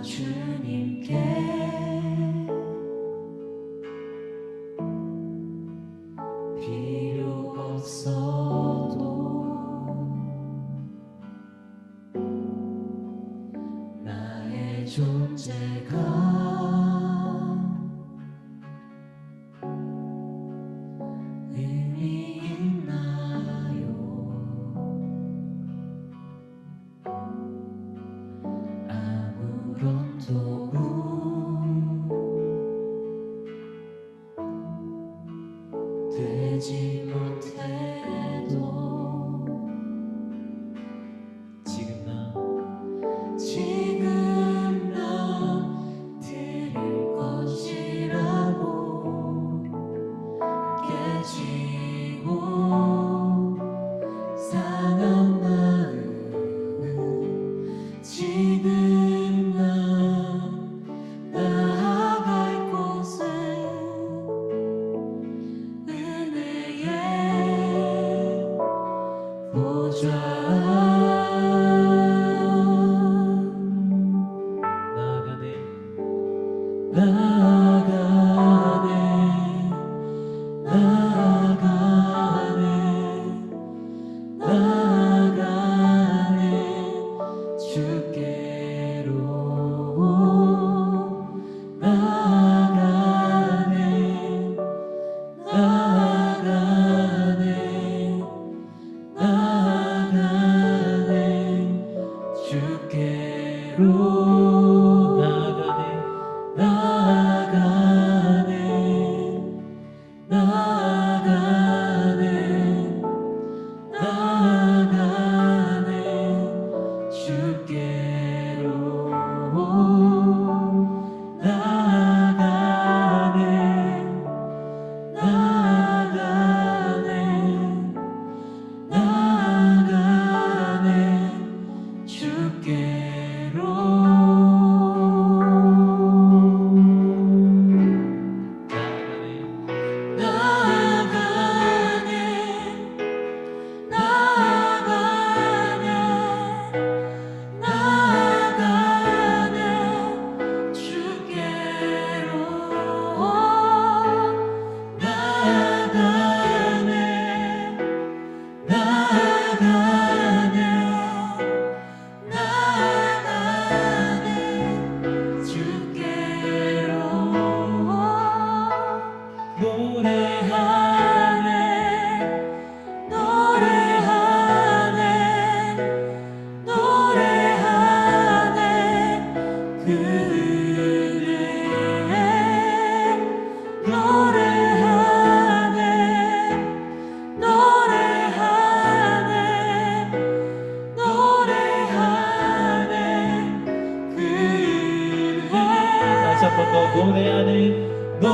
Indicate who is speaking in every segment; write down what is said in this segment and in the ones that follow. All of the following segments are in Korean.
Speaker 1: 주님께 필요 없어도 나의 존재가 의미 있나요? 아무런 도움 되지 못해도 지금 나 드릴 것이라고 깨지고 상한 마음 지금 나아갈 곳은 은혜의 보좌 나아가네 주께로 나아가네 주께로 다시 한 번 더 노래하네 그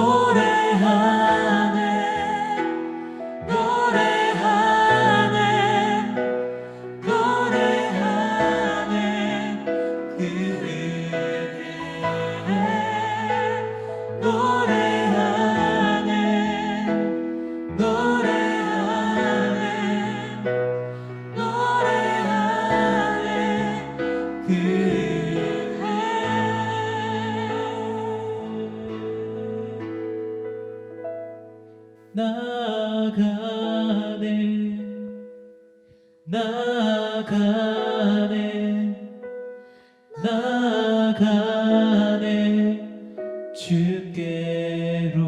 Speaker 1: 나가네 주께로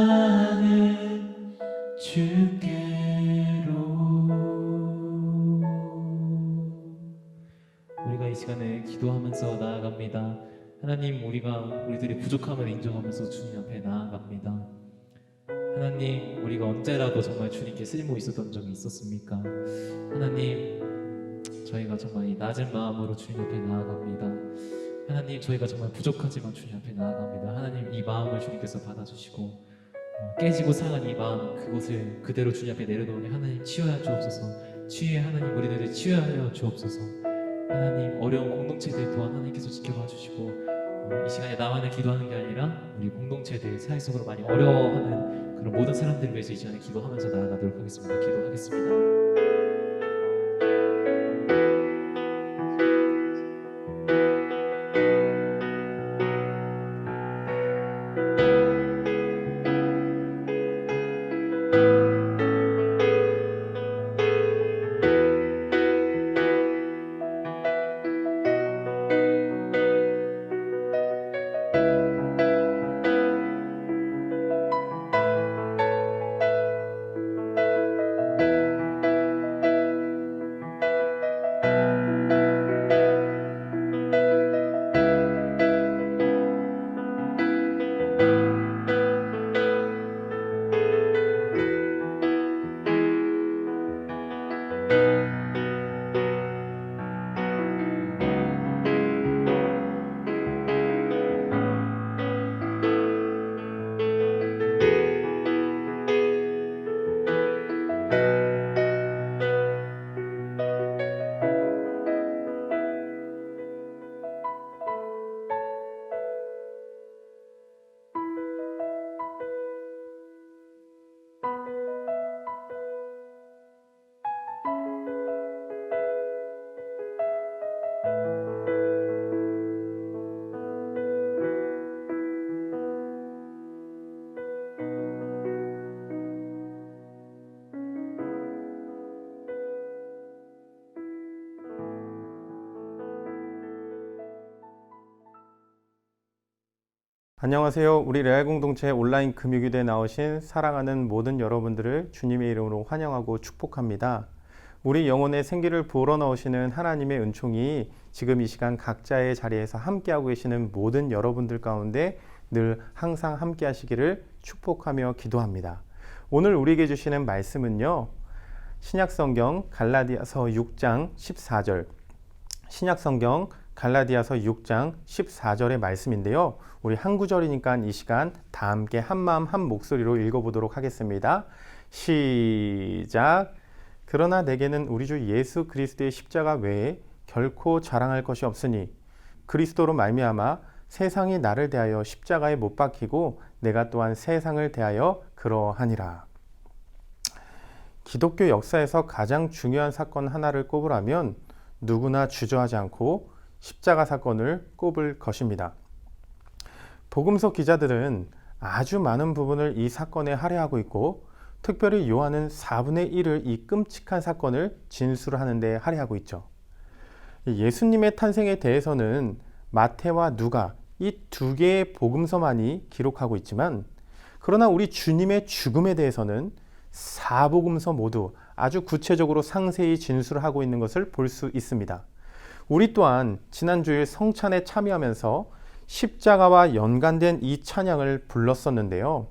Speaker 1: 나가네 주께로. 우리가 이 시간에 기도하면서 나아갑니다. 하나님, 우리들의 부족함을 인정하면서 주님 앞에 나아갑니다. 하나님, 우리가 언제라도 정말 주님께 쓸모 있었던 적이 있었습니까? 하나님, 저희가 정말 이 낮은 마음으로 주님 앞에 나아갑니다. 하나님, 저희가 정말 부족하지만 주님 앞에 나아갑니다. 하나님, 이 마음을 주님께서 받아주시고 깨지고 상한 이 마음, 그것을 그대로 주님 앞에 내려놓으니 하나님 치유하여 주옵소서. 하나님, 우리들을 치유하여 주옵소서. 하나님, 어려운 공동체들 또한 하나님께서 지켜봐 주시고 이 시간에 나만을 기도하는 게 아니라 우리 공동체들 사회적으로 많이 어려워하는 그런 모든 사람들을 위해서 이 시간에 기도하면서 나아가도록 하겠습니다. 기도하겠습니다.
Speaker 2: 안녕하세요. 우리 레알 공동체 온라인 금요기도에 나오신 사랑하는 모든 여러분들을 주님의 이름으로 환영하고 축복합니다. 우리 영혼의 생기를 불어넣으시는 하나님의 은총이 지금 이 시간 각자의 자리에서 함께하고 계시는 모든 여러분들 가운데 늘 항상 함께 하시기를 축복하며 기도합니다. 오늘 우리에게 주시는 말씀은요, 신약성경 갈라디아서 6장 14절, 신약성경 갈라디아서 6장 14절의 말씀인데요. 우리 한 구절이니까 이 시간 다 함께 한 마음 한 목소리로 읽어보도록 하겠습니다. 시작. 그러나 내게는 우리 주 예수 그리스도의 십자가 외에 결코 자랑할 것이 없으니 그리스도로 말미암아 세상이 나를 대하여 십자가에 못 박히고 내가 또한 세상을 대하여 그러하니라. 기독교 역사에서 가장 중요한 사건 하나를 꼽으라면 누구나 주저하지 않고 십자가 사건을 꼽을 것입니다. 복음서 기자들은 아주 많은 부분을 이 사건에 할애하고 있고 특별히 요한은 4분의 1을 이 끔찍한 사건을 진술하는 데 할애하고 있죠. 예수님의 탄생에 대해서는 마태와 누가 이 두 개의 복음서만이 기록하고 있지만 그러나 우리 주님의 죽음에 대해서는 4복음서 모두 아주 구체적으로 상세히 진술하고 있는 것을 볼 수 있습니다. 우리 또한 지난주일 성찬에 참여하면서 십자가와 연관된 이 찬양을 불렀었는데요.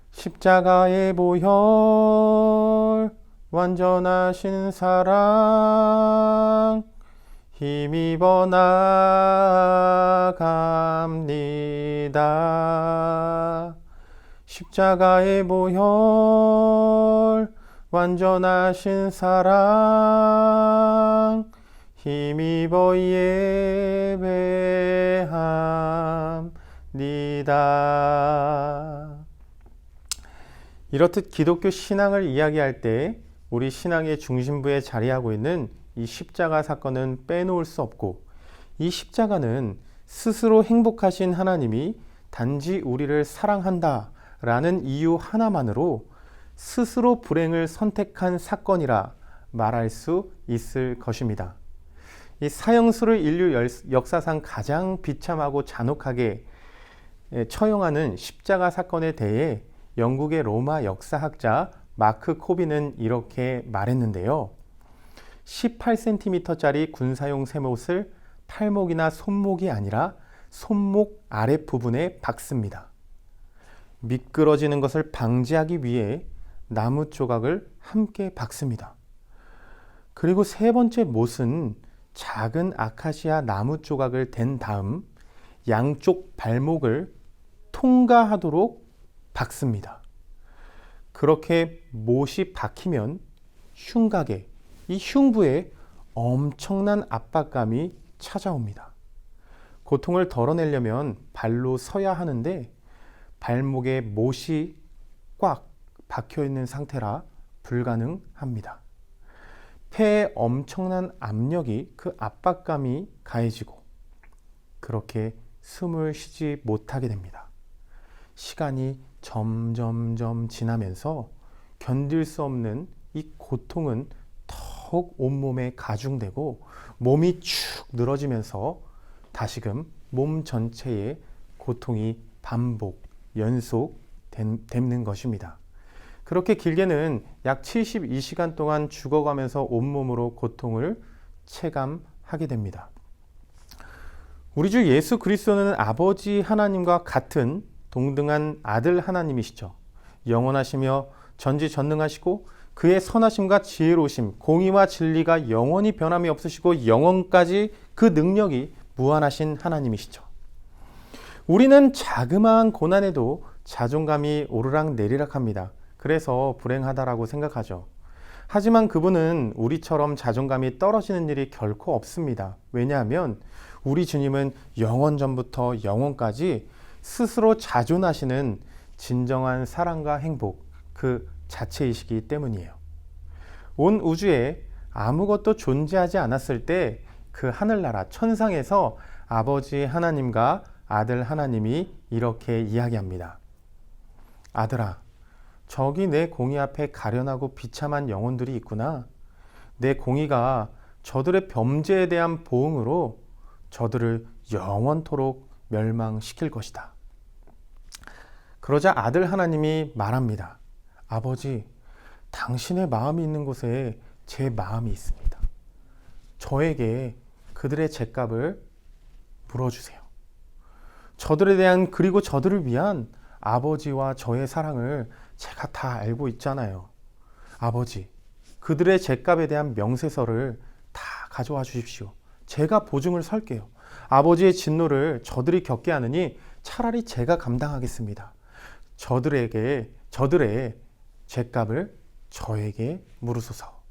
Speaker 2: 십자가의 보혈 완전하신 사랑 힘입어 나아갑니다. 십자가의 보혈 완전하신 사랑 힘입어 예배합니다. 이렇듯 기독교 신앙을 이야기할 때 우리 신앙의 중심부에 자리하고 있는 이 십자가 사건은 빼놓을 수 없고 이 십자가는 스스로 행복하신 하나님이 단지 우리를 사랑한다 라는 이유 하나만으로 스스로 불행을 선택한 사건이라 말할 수 있을 것입니다. 이 사형수를 인류 역사상 가장 비참하고 잔혹하게 처형하는 십자가 사건에 대해 영국의 로마 역사학자 마크 코비는 이렇게 말했는데요. 18cm짜리 군사용 쇠못을 팔목이나 손목이 아니라 손목 아랫부분에 박습니다. 미끄러지는 것을 방지하기 위해 나무 조각을 함께 박습니다. 그리고 세 번째 못은 작은 아카시아 나무 조각을 댄 다음 양쪽 발목을 통과하도록 박습니다. 그렇게 못이 박히면 흉곽에, 이 흉부에 엄청난 압박감이 찾아옵니다. 고통을 덜어내려면 발로 서야 하는데 발목에 못이 꽉 박혀 있는 상태라 불가능합니다. 폐에 엄청난 압력이 그 압박감이 가해지고 그렇게 숨을 쉬지 못하게 됩니다. 시간이 점점점 지나면서 견딜 수 없는 이 고통은 더욱 온몸에 가중되고 몸이 축 늘어지면서 다시금 몸 전체에 고통이 반복, 연속되는 것입니다. 그렇게 길게는 약 72시간 동안 죽어가면서 온몸으로 고통을 체감하게 됩니다. 우리 주 예수 그리스도는 아버지 하나님과 같은 동등한 아들 하나님이시죠. 영원하시며 전지전능하시고 그의 선하심과 지혜로우심, 공의와 진리가 영원히 변함이 없으시고 영원까지 그 능력이 무한하신 하나님이시죠. 우리는 자그마한 고난에도 자존감이 오르락내리락합니다. 그래서 불행하다라고 생각하죠. 하지만 그분은 우리처럼 자존감이 떨어지는 일이 결코 없습니다. 왜냐하면 우리 주님은 영원 전부터 영원까지 스스로 자존하시는 진정한 사랑과 행복 그 자체이시기 때문이에요. 온 우주에 아무것도 존재하지 않았을 때 그 하늘나라 천상에서 아버지 하나님과 아들 하나님이 이렇게 이야기합니다. 아들아, 저기 내 공의 앞에 가련하고 비참한 영혼들이 있구나. 내 공의가 저들의 범죄에 대한 보응으로 저들을 영원토록 멸망시킬 것이다. 그러자 아들 하나님이 말합니다. 아버지, 당신의 마음이 있는 곳에 제 마음이 있습니다. 저에게 그들의 죗값을 물어주세요. 저들에 대한 그리고 저들을 위한 아버지와 저의 사랑을 제가 다 알고 있잖아요. 아버지, 그들의 죗값에 대한 명세서를 다 가져와 주십시오. 제가 보증을 설게요. 아버지의 진노를 저들이 겪게 하느니 차라리 제가 감당하겠습니다. 저들의 죗값을 저에게 물으소서.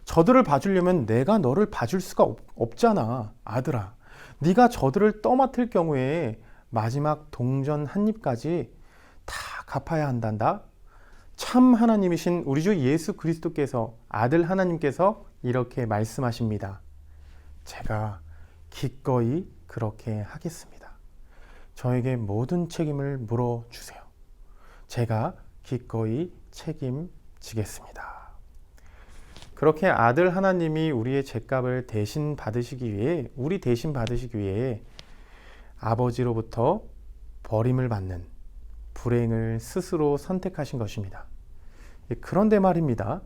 Speaker 2: 저들을 봐주려면 내가 너를 봐줄 수가 없잖아. 아들아, 네가 저들을 떠맡을 경우에 마지막 동전 한 입까지 다 갚아야 한단다. 참 하나님이신 우리 주 예수 그리스도께서 아들 하나님께서 이렇게 말씀하십니다. 제가 기꺼이 그렇게 하겠습니다. 저에게 모든 책임을 물어주세요. 제가 기꺼이 책임지겠습니다. 그렇게 아들 하나님이 우리의 죗값을 대신 받으시기 위해 아버지로부터 버림을 받는 불행을 스스로 선택하신 것입니다. 그런데 말입니다.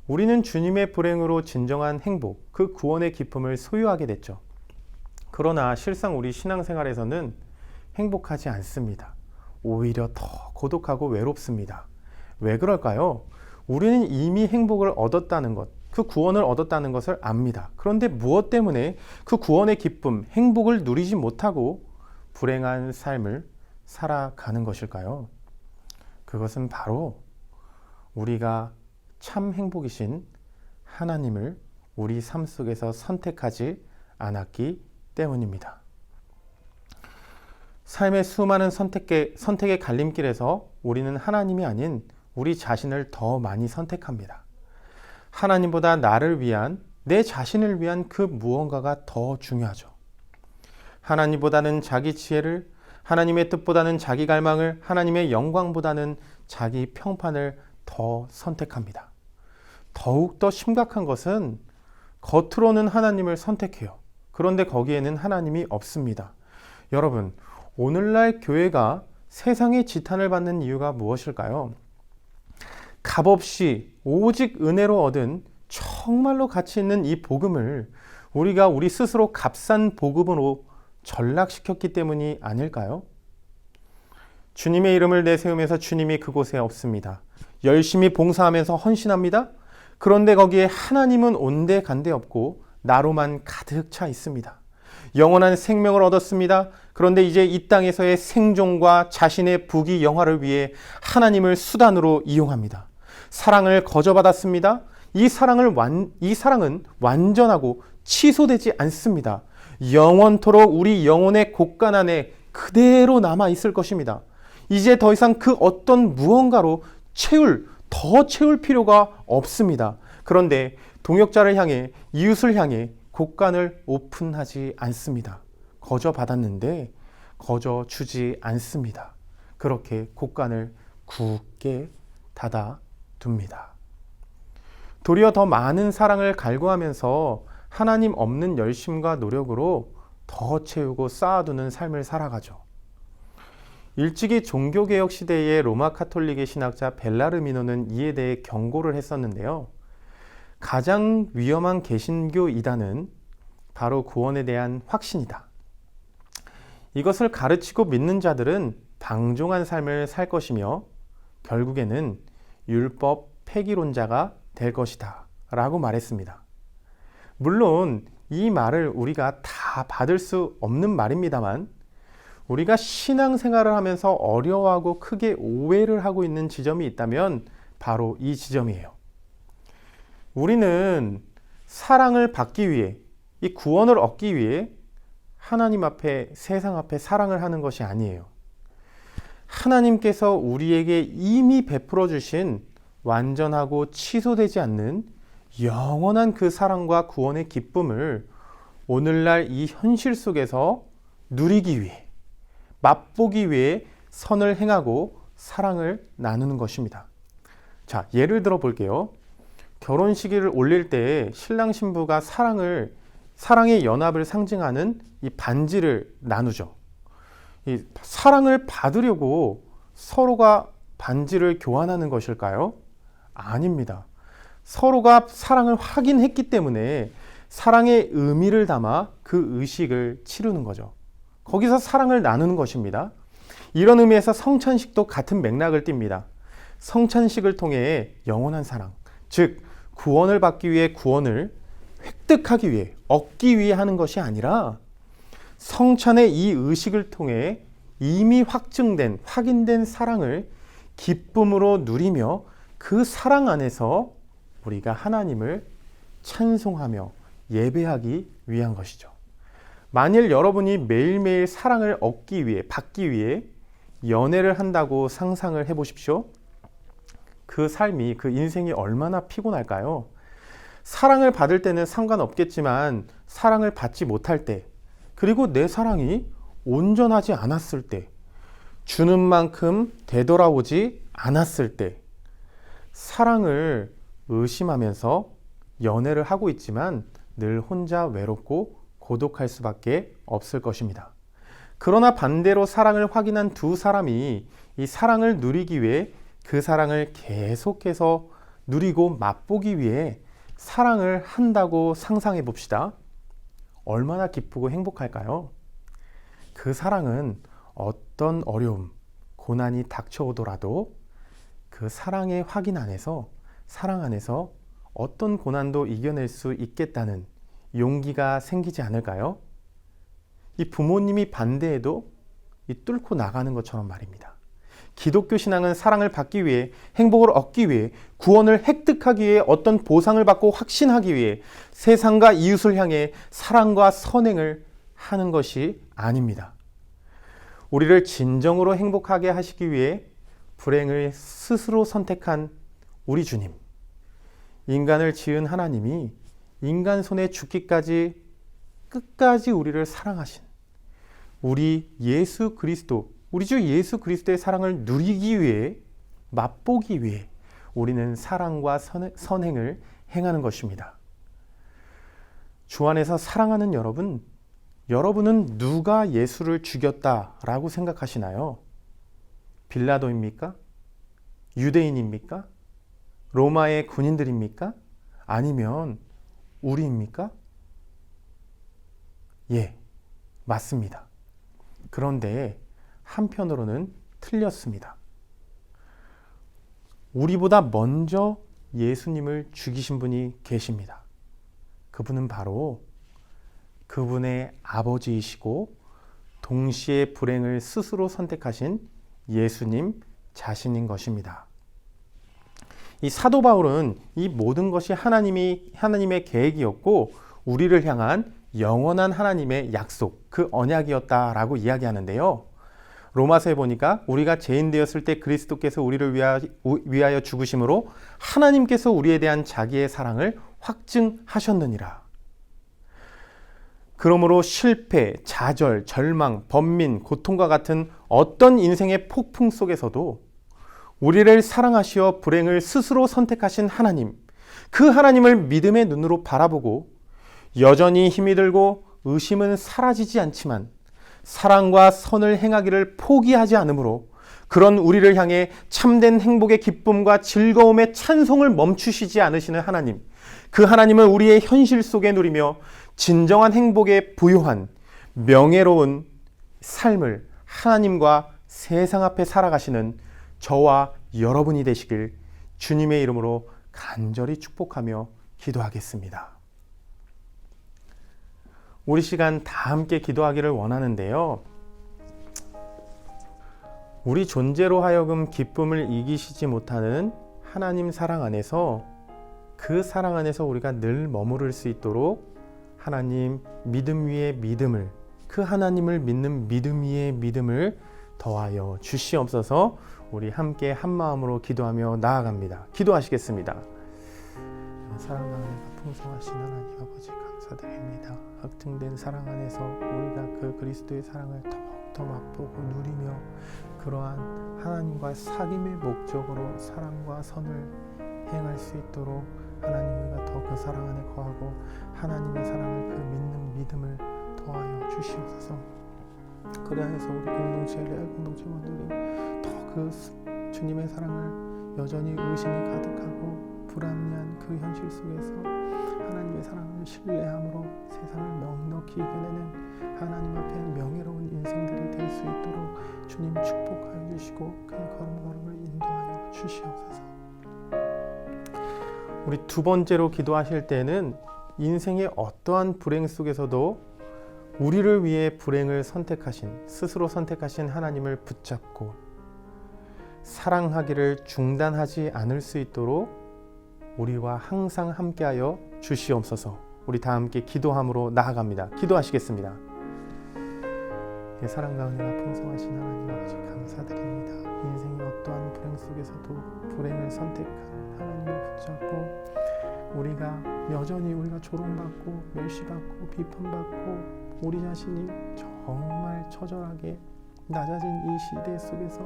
Speaker 2: 우리는 주님의 불행으로 진정한 행복, 그 구원의 기쁨을 소유하게 됐죠. 그러나 실상 우리 신앙생활에서는 행복하지 않습니다. 오히려 더 고독하고 외롭습니다. 왜 그럴까요? 우리는 이미 행복을 얻었다는 것, 그 구원을 얻었다는 것을 압니다. 그런데 무엇 때문에 그 구원의 기쁨, 행복을 누리지 못하고 불행한 삶을 살아가는 것일까요? 그것은 바로 우리가 참 행복이신 하나님을 우리 삶 속에서 선택하지 않았기 때문입니다. 삶의 수많은 선택의 갈림길에서 우리는 하나님이 아닌 우리 자신을 더 많이 선택합니다. 하나님보다 나를 위한, 내 자신을 위한 그 무언가가 더 중요하죠. 하나님보다는 자기 지혜를, 하나님의 뜻보다는 자기 갈망을, 하나님의 영광보다는 자기 평판을 더 선택합니다. 더욱더 심각한 것은 겉으로는 하나님을 선택해요. 그런데 거기에는 하나님이 없습니다. 여러분, 오늘날 교회가 세상의 지탄을 받는 이유가 무엇일까요? 값없이 오직 은혜로 얻은 정말로 가치 있는 이 복음을 우리가 우리 스스로 값싼 복음으로 전락시켰기 때문이 아닐까요? 주님의 이름을 내세우면서 주님이 그곳에 없습니다. 열심히 봉사하면서 헌신합니다. 그런데 거기에 하나님은 온데간데 없고 나로만 가득 차 있습니다. 영원한 생명을 얻었습니다. 그런데 이제 이 땅에서의 생존과 자신의 부귀 영화를 위해 하나님을 수단으로 이용합니다. 사랑을 거저받았습니다. 이 사랑은 완전하고 취소되지 않습니다. 영원토록 우리 영혼의 곳간 안에 그대로 남아 있을 것입니다. 이제 더 이상 그 어떤 무언가로 더 채울 필요가 없습니다. 그런데 동역자를 향해, 이웃을 향해 곳간을 오픈하지 않습니다. 거저 받았는데 거저 주지 않습니다. 그렇게 곳간을 굳게 닫아둡니다. 도리어 더 많은 사랑을 갈구하면서 하나님 없는 열심과 노력으로 더 채우고 쌓아두는 삶을 살아가죠. 일찍이 종교개혁 시대의 로마 카톨릭의 신학자 벨라르미노는 이에 대해 경고를 했었는데요. 가장 위험한 개신교 이단은 바로 구원에 대한 확신이다. 이것을 가르치고 믿는 자들은 방종한 삶을 살 것이며 결국에는 율법 폐기론자가 될 것이다 라고 말했습니다. 물론 이 말을 우리가 다 받을 수 없는 말입니다만 우리가 신앙생활을 하면서 어려워하고 크게 오해를 하고 있는 지점이 있다면 바로 이 지점이에요. 우리는 사랑을 받기 위해, 이 구원을 얻기 위해 하나님 앞에, 세상 앞에 사랑을 하는 것이 아니에요. 하나님께서 우리에게 이미 베풀어 주신 완전하고 취소되지 않는 영원한 그 사랑과 구원의 기쁨을 오늘날 이 현실 속에서 누리기 위해, 맛보기 위해 선을 행하고 사랑을 나누는 것입니다. 자, 예를 들어 볼게요. 결혼식을 올릴 때 신랑 신부가 사랑의 연합을 상징하는 이 반지를 나누죠. 이 사랑을 받으려고 서로가 반지를 교환하는 것일까요? 아닙니다. 서로가 사랑을 확인했기 때문에 사랑의 의미를 담아 그 의식을 치르는 거죠. 거기서 사랑을 나누는 것입니다. 이런 의미에서 성찬식도 같은 맥락을 띱니다. 성찬식을 통해 영원한 사랑, 즉 구원을 받기 위해 구원을 획득하기 위해, 얻기 위해 하는 것이 아니라 성찬의 이 의식을 통해 이미 확인된 사랑을 기쁨으로 누리며 그 사랑 안에서 우리가 하나님을 찬송하며 예배하기 위한 것이죠. 만일 여러분이 매일매일 사랑을 얻기 위해, 받기 위해 연애를 한다고 상상을 해보십시오. 그 삶이, 그 인생이 얼마나 피곤할까요? 사랑을 받을 때는 상관없겠지만 사랑을 받지 못할 때, 그리고 내 사랑이 온전하지 않았을 때, 주는 만큼 되돌아오지 않았을 때, 사랑을 의심하면서 연애를 하고 있지만 늘 혼자 외롭고 고독할 수밖에 없을 것입니다. 그러나 반대로 사랑을 확인한 두 사람이 이 사랑을 누리기 위해 그 사랑을 계속해서 누리고 맛보기 위해 사랑을 한다고 상상해 봅시다. 얼마나 기쁘고 행복할까요? 그 사랑은 어떤 어려움, 고난이 닥쳐오더라도 그 사랑의 확인 안에서, 사랑 안에서 어떤 고난도 이겨낼 수 있겠다는 용기가 생기지 않을까요? 이 부모님이 반대해도 이 뚫고 나가는 것처럼 말입니다. 기독교 신앙은 사랑을 받기 위해, 행복을 얻기 위해, 구원을 획득하기 위해, 어떤 보상을 받고 확신하기 위해 세상과 이웃을 향해 사랑과 선행을 하는 것이 아닙니다. 우리를 진정으로 행복하게 하시기 위해 불행을 스스로 선택한 우리 주님, 인간을 지은 하나님이 인간 손에 죽기까지 끝까지 우리를 사랑하신 우리 예수 그리스도, 우리 주 예수 그리스도의 사랑을 누리기 위해, 맛보기 위해 우리는 사랑과 선행을 행하는 것입니다. 주 안에서 사랑하는 여러분은 누가 예수를 죽였다라고 생각하시나요? 빌라도입니까? 유대인입니까? 로마의 군인들입니까? 아니면 우리입니까? 예, 맞습니다. 그런데 한편으로는 틀렸습니다. 우리보다 먼저 예수님을 죽이신 분이 계십니다. 그분은 바로 그분의 아버지이시고 동시에 불행을 스스로 선택하신 예수님 자신인 것입니다. 이 사도 바울은 이 모든 것이 하나님의 계획이었고 우리를 향한 영원한 하나님의 약속, 그 언약이었다라고 이야기하는데요. 로마서에 보니까 우리가 죄인 되었을 때 그리스도께서 우리를 위하여 죽으심으로 하나님께서 우리에 대한 자기의 사랑을 확증하셨느니라. 그러므로 실패, 좌절, 절망, 번민, 고통과 같은 어떤 인생의 폭풍 속에서도 우리를 사랑하시어 불행을 스스로 선택하신 하나님, 그 하나님을 믿음의 눈으로 바라보고 여전히 힘이 들고 의심은 사라지지 않지만 사랑과 선을 행하기를 포기하지 않으므로 그런 우리를 향해 참된 행복의 기쁨과 즐거움의 찬송을 멈추시지 않으시는 하나님, 그 하나님을 우리의 현실 속에 누리며 진정한 행복에 부유한 명예로운 삶을 하나님과 세상 앞에 살아가시는 저와 여러분이 되시길 주님의 이름으로 간절히 축복하며 기도하겠습니다. 우리 시간 다 함께 기도하기를 원하는데요. 우리 존재로 하여금 기쁨을 이기시지 못하는 하나님 사랑 안에서 그 사랑 안에서 우리가 늘 머무를 수 있도록 하나님 믿음 위에 믿음을, 그 하나님을 믿는 믿음 위에 믿음을 더하여 주시옵소서. 우리 함께 한 마음으로 기도하며 나아갑니다. 기도하시겠습니다. 사랑 안에 풍성하신 하나님 아버지 감사드립니다. 확증된 사랑 안에서 우리가 그 그리스도의 사랑을 더욱더 맛보고 누리며 그러한 하나님과 사귐의 목적으로 사랑과 선을 행할 수 있도록 하나님 우리가 더 그 사랑 안에 거하고 하나님의 사랑을 그 믿는 믿음을 더하여 주시옵소서. 그래서 우리 공동체, 레알 공동체원들이 더 그 주님의 사랑을 여전히 의심이 가득하고 불합리한 그 현실 속에서 하나님의 사랑을 신뢰함으로 세상을 넉넉히 이겨내는 하나님 앞에 명예로운 인생들이 될 수 있도록 주님 축복하여 주시고 그의 걸음걸음을 인도하여 주시옵소서. 우리 두 번째로 기도하실 때는 인생의 어떠한 불행 속에서도 우리를 위해 불행을 선택하신, 스스로 선택하신 하나님을 붙잡고 사랑하기를 중단하지 않을 수 있도록 우리와 항상 함께하여 주시옵소서. 우리 다 함께 기도함으로 나아갑니다. 기도하시겠습니다. 사랑과 은혜가 풍성하신 하나님 아버지 감사드립니다. 인생의 어떠한 불행 속에서도 불행을 선택한 하나님을 붙잡고 우리가 여전히 우리가 조롱받고 멸시받고 비판받고 우리 자신이 정말 처절하게 낮아진 이 시대 속에서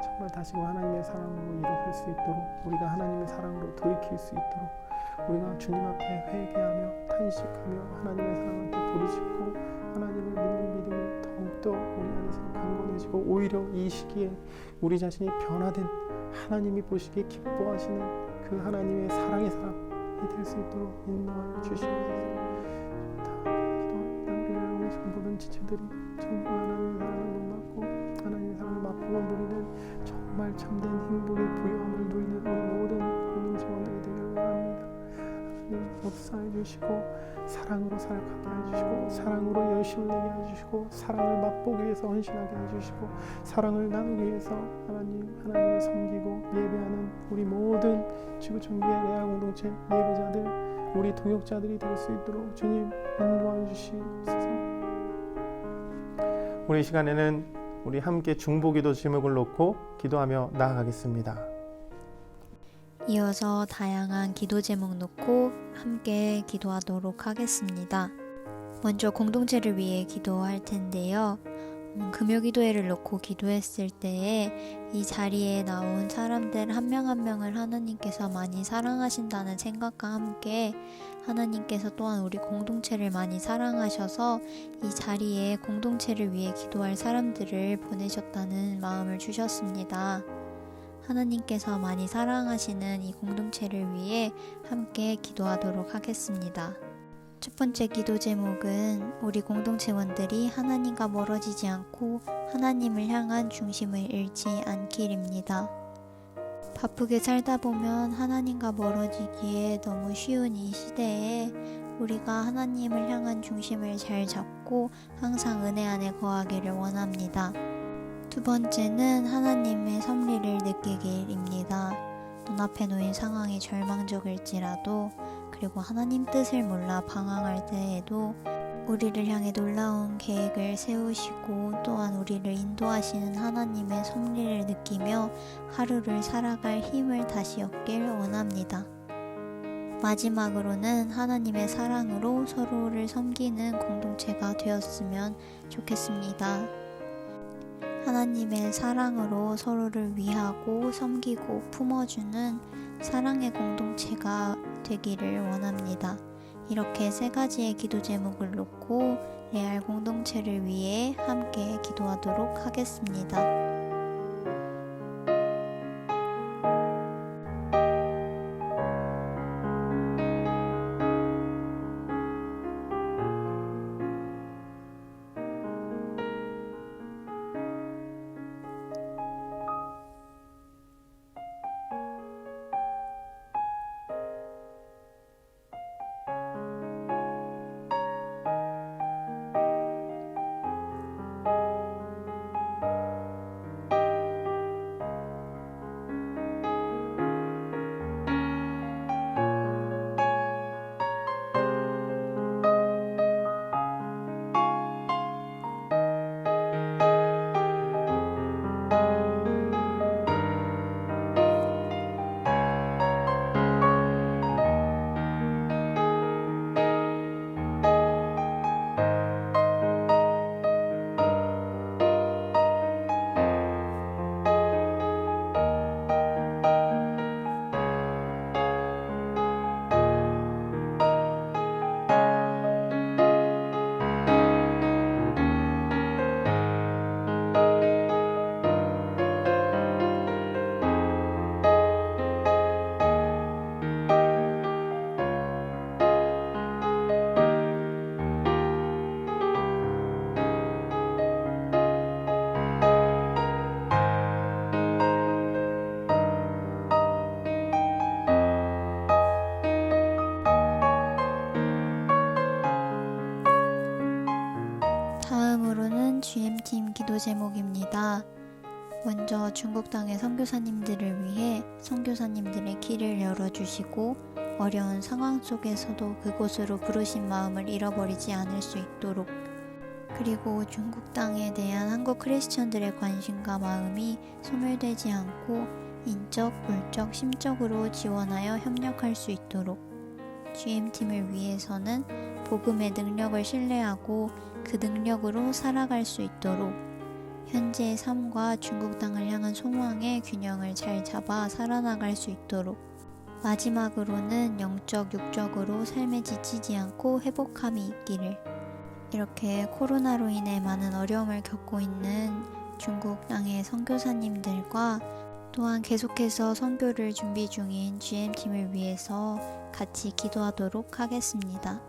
Speaker 2: 정말 다시금 하나님의 사랑으로 일어설 수 있도록 우리가 하나님의 사랑으로 돌이킬 수 있도록 우리가 주님 앞에 회개하며 탄식하며 하나님의 사랑한테 부르짖고 하나님을 믿는 믿음이 더욱더 우리 안에서 강건해지고 오히려 이 시기에 우리 자신이 변화된 하나님이 보시기에 기뻐하시는 그 하나님의 사랑의 사람이 될 수 있도록 인도하여 주시옵소서. 우리의 모든 지체들이 정말 하나님의 사랑을 못 받고 하나님의 사랑을 맛보고 누리는 정말 참된 행복의 부유함을 누리는 우리 모든 공동체원들이 되길 원합니다. 하나님 역사해 주시고 사랑으로 살아가게 해주시고 사랑으로 열심을 내게 해주시고 사랑을 맛보기 위해서 헌신하게 해주시고 사랑을 나누기 위해서 하나님을 섬기고 예배하는 우리 모든 지구촌교회 레아 공동체 예배자들 우리 동역자들이 될 수 있도록 주님 인도하여 주시옵소서. 우리 시간에는 우리 함께 중보기도 제목을 놓고 기도하며 나아가겠습니다.
Speaker 3: 이어서 다양한 기도 제목 놓고 함께 기도하도록 하겠습니다. 먼저 공동체를 위해 기도할 텐데요. 금요기도회를 놓고 기도했을 때에 이 자리에 나온 사람들 한 명 한 명을 하나님께서 많이 사랑하신다는 생각과 함께 하나님께서 또한 우리 공동체를 많이 사랑하셔서 이 자리에 공동체를 위해 기도할 사람들을 보내셨다는 마음을 주셨습니다. 하나님께서 많이 사랑하시는 이 공동체를 위해 함께 기도하도록 하겠습니다. 첫 번째 기도 제목은 우리 공동체원들이 하나님과 멀어지지 않고 하나님을 향한 중심을 잃지 않기입니다. 바쁘게 살다 보면 하나님과 멀어지기에 너무 쉬운 이 시대에 우리가 하나님을 향한 중심을 잘 잡고 항상 은혜 안에 거하기를 원합니다. 두 번째는 하나님의 섭리를 느끼기입니다. 눈앞에 놓인 상황이 절망적일지라도 그리고 하나님 뜻을 몰라 방황할 때에도 우리를 향해 놀라운 계획을 세우시고 또한 우리를 인도하시는 하나님의 섭리를 느끼며 하루를 살아갈 힘을 다시 얻길 원합니다. 마지막으로는 하나님의 사랑으로 서로를 섬기는 공동체가 되었으면 좋겠습니다. 하나님의 사랑으로 서로를 위하고 섬기고 품어주는 사랑의 공동체가 되기를 원합니다. 이렇게 세 가지의 기도 제목을 놓고 레알 공동체를 위해 함께 기도하도록 하겠습니다. 다음으로는 GM팀 기도 제목입니다. 먼저 중국 땅의 선교사님들을 위해 선교사님들의 길을 열어주시고 어려운 상황 속에서도 그곳으로 부르신 마음을 잃어버리지 않을 수 있도록, 그리고 중국 땅에 대한 한국 크리스천들의 관심과 마음이 소멸되지 않고 인적, 물적, 심적으로 지원하여 협력할 수 있도록, GM팀을 위해서는 복음의 능력을 신뢰하고 그 능력으로 살아갈 수 있도록 현재의 삶과 중국 땅을 향한 소망의 균형을 잘 잡아 살아나갈 수 있도록, 마지막으로는 영적, 육적으로 삶에 지치지 않고 회복함이 있기를. 이렇게 코로나로 인해 많은 어려움을 겪고 있는 중국 땅의 선교사님들과 또한 계속해서 선교를 준비 중인 GM팀을 위해서 같이 기도하도록 하겠습니다.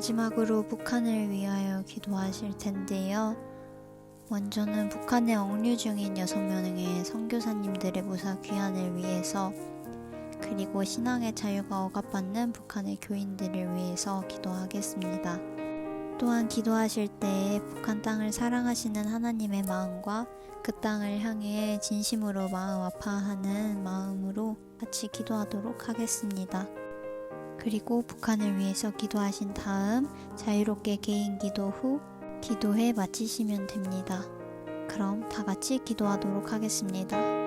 Speaker 3: 마지막으로 북한을 위하여 기도하실 텐데요. 먼저는 북한에 억류 중인 6명의 선교사님들의 무사 귀환을 위해서, 그리고 신앙의 자유가 억압받는 북한의 교인들을 위해서 기도하겠습니다. 또한 기도하실 때에 북한 땅을 사랑하시는 하나님의 마음과 그 땅을 향해 진심으로 마음 아파하는 마음으로 같이 기도하도록 하겠습니다. 그리고 북한을 위해서 기도하신 다음 자유롭게 개인 기도 후 기도회 마치시면 됩니다. 그럼 다 같이 기도하도록 하겠습니다.